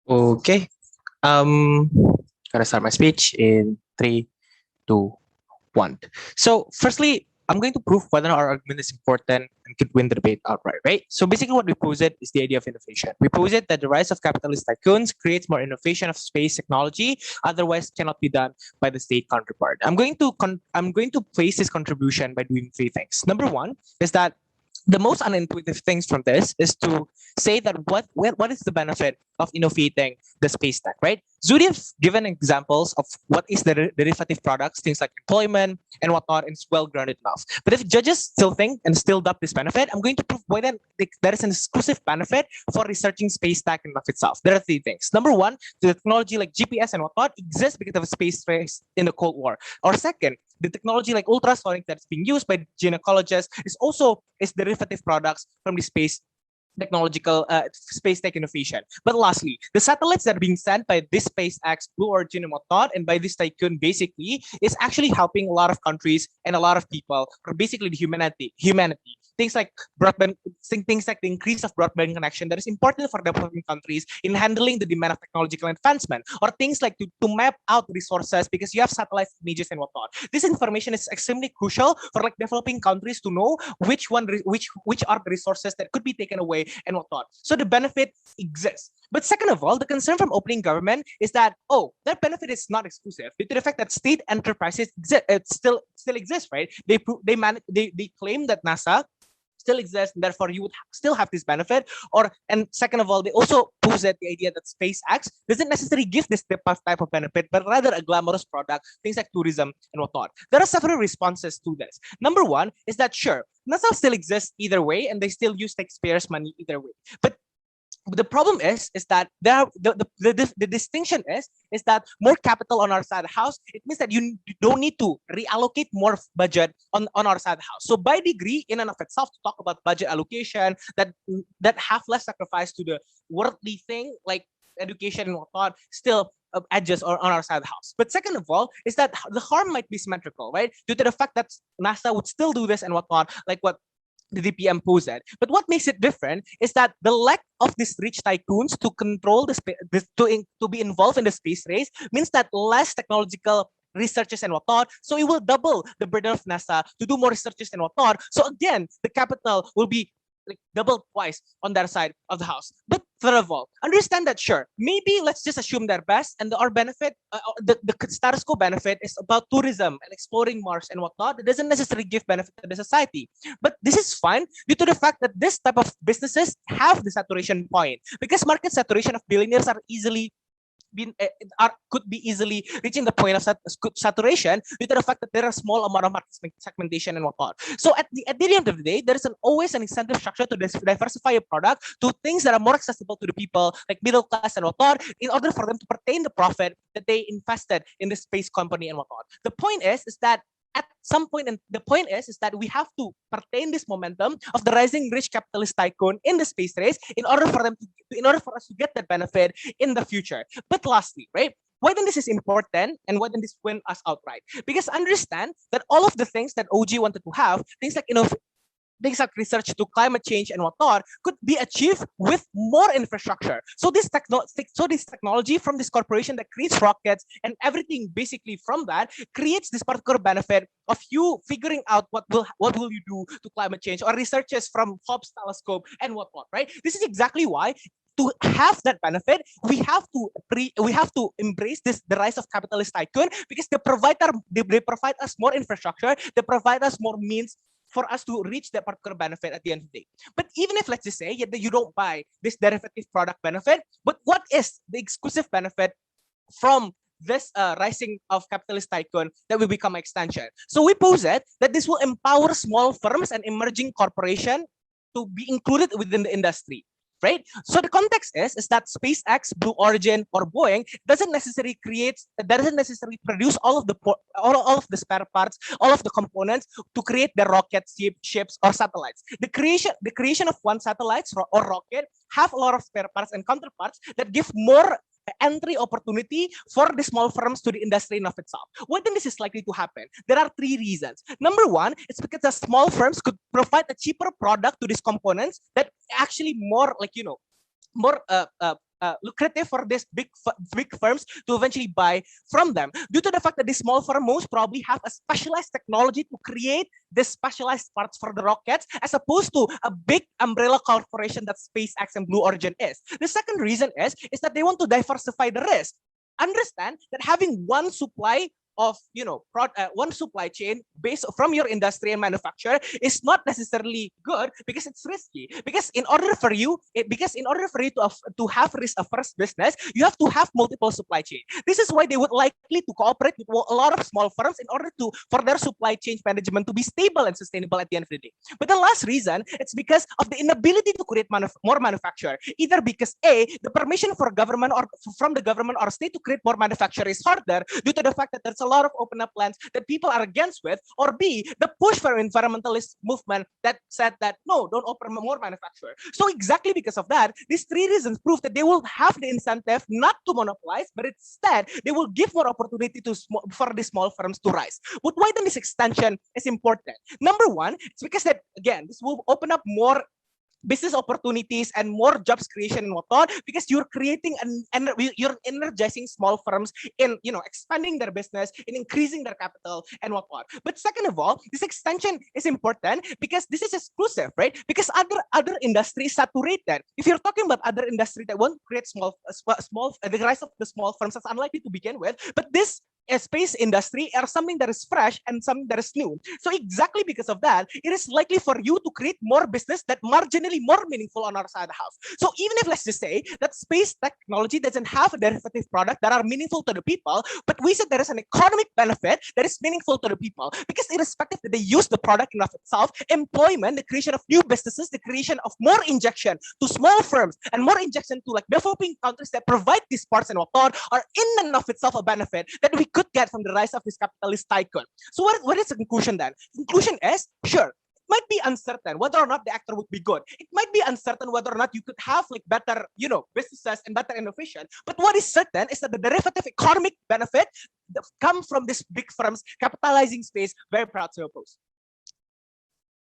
Okay. Um, gonna start my speech in three, two, one. So, firstly, I'm going to prove whether our argument is important and could win the debate outright, right? So, basically, what we posit is the idea of innovation. We posit that the rise of capitalist tycoons creates more innovation of space technology, otherwise cannot be done by the state counterpart. I'm going to place this contribution by doing three things. Number one is that the most unintuitive things from this is to say that what is the benefit of innovating the space tech, right? Zudi have given examples of what is the derivative products, things like employment and whatnot, and it's well grounded enough. But if judges still think and still doubt this benefit, I'm going to prove why then there is an exclusive benefit for researching space tech in of itself. There are three things. Number one, the technology like GPS and whatnot exists because of a space race in the Cold War. Or second, the technology like ultrasonic that's being used by gynecologists is derivative products from the space tech innovation. But lastly, the satellites that are being sent by this SpaceX, Blue Origin, and whatnot, and by this tycoon, basically, is actually helping a lot of countries and a lot of people, or basically the humanity. Things like broadband, things like the increase of broadband connection that is important for developing countries in handling the demand of technological advancement, or things like to map out resources because you have satellite images and whatnot. This information is extremely crucial for like developing countries to know which are the resources that could be taken away and whatnot. So the benefit exists. But second of all, the concern from opening government is that that benefit is not exclusive due to the fact that state enterprises still exist, right? They claim that NASA still exists, and therefore you would still have this benefit. And second of all, they also posit the idea that SpaceX doesn't necessarily give this type of benefit, but rather a glamorous product, things like tourism and whatnot. There are several responses to this. Number one is that sure, NASA still exists either way, and they still use taxpayers' money either way. But the problem is that the distinction is that more capital on our side of the house, it means that you don't need to reallocate more budget on our side of the house. So by degree, in and of itself, to talk about budget allocation that have less sacrifice to the worldly thing like education and whatnot, still edges on our side of the house. But second of all, is that the harm might be symmetrical, right? Due to the fact that NASA would still do this and whatnot, like what the DPM posed. But what makes it different is that the lack of these rich tycoons to control to be involved in the space race means that less technological researches and whatnot. So it will double the burden of NASA to do more researches and whatnot. So again, the capital will be like double twice on that side of the house. But third of all, understand that sure, maybe let's just assume their best and our benefit, the status quo benefit is about tourism and exploring Mars and whatnot. It doesn't necessarily give benefit to the society. But this is fine due to the fact that this type of businesses have the saturation point because market saturation of billionaires are easily could be easily reaching the point of saturation due to the fact that there are small amount of market segmentation and whatnot. So at the end of the day, there is always an incentive structure to diversify a product to things that are more accessible to the people, like middle class and whatnot, in order for them to pertain the profit that they invested in the space company and whatnot. The point is that at some point, and the point is that we have to pertain this momentum of the rising rich capitalist tycoon in the space race in order for us to get that benefit in the future. But lastly, right? Why then this is important and why then this win us outright? Because understand that all of the things that OG wanted to have, things like things like research to climate change and whatnot could be achieved with more infrastructure. So this technology from this corporation that creates rockets and everything basically from that creates this particular benefit of you figuring out what will you do to climate change or researches from Hobbes telescope and whatnot, right? This is exactly why to have that benefit, we have to embrace the rise of capitalist tycoon because they provide us more infrastructure, they provide us more means for us to reach that particular benefit at the end of the day. But even if let's just say that you don't buy this derivative product benefit, but what is the exclusive benefit from this rising of capitalist tycoon that will become extension? So we posit that this will empower small firms and emerging corporations to be included within the industry, right? So the context is that SpaceX, Blue Origin, or Boeing doesn't necessarily produce all of the spare parts, all of the components to create the rockets, ships, or satellites. The creation of one satellite or rocket have a lot of spare parts and counterparts that give more entry opportunity for the small firms to the industry in of itself. Why then this is likely to happen? There are three reasons. Number one, it's because the small firms could provide a cheaper product to these components that actually more lucrative for these big firms to eventually buy from them, due to the fact that these small firms most probably have a specialized technology to create this specialized parts for the rockets, as opposed to a big umbrella corporation that SpaceX and Blue Origin is. The second reason is that they want to diversify the risk. Understand that having one supply of one supply chain based from your industry and manufacturer is not necessarily good, because it's risky. Because in order for you to have risk averse business, you have to have multiple supply chain. This is why they would likely to cooperate with a lot of small firms in order to for their supply chain management to be stable and sustainable at the end of the day. But the last reason, it's because of the inability to create more manufacture, either because the permission for government or from the government or state to create more manufacture is harder due to the fact that there's a lot of open up lands that people are against with, or B, the push for environmentalist movement that said that no, don't open more manufacture. So exactly because of that, these three reasons prove that they will have the incentive not to monopolize, but instead they will give more opportunity to for the small firms to rise. But why then this extension is important? Number one, it's because that again, this will open up more business opportunities and more jobs creation and whatnot, because you're creating you're energizing small firms in expanding their business, in increasing their capital and whatnot. But second of all, this extension is important because this is exclusive, right? Because other industries saturated. If you're talking about other industry that won't create small the rise of the small firms, that's unlikely to begin with. But this a space industry are something that is fresh and something that is new. So exactly because of that, it is likely for you to create more business that marginally more meaningful on our side of the house. So even if let's just say that space technology doesn't have a derivative product that are meaningful to the people, but we said there is an economic benefit that is meaningful to the people, because irrespective that they use the product in of itself, employment, the creation of new businesses, the creation of more injection to small firms and more injection to like developing countries that provide these parts and whatnot are in and of itself a benefit that we could get from the rise of this capitalist tycoon. So what is the conclusion then? Conclusion is, sure, it might be uncertain whether or not the actor would be good. It might be uncertain whether or not you could have like better, businesses and better innovation. But what is certain is that the derivative economic benefit that come from these big firms capitalizing space, very proud to oppose.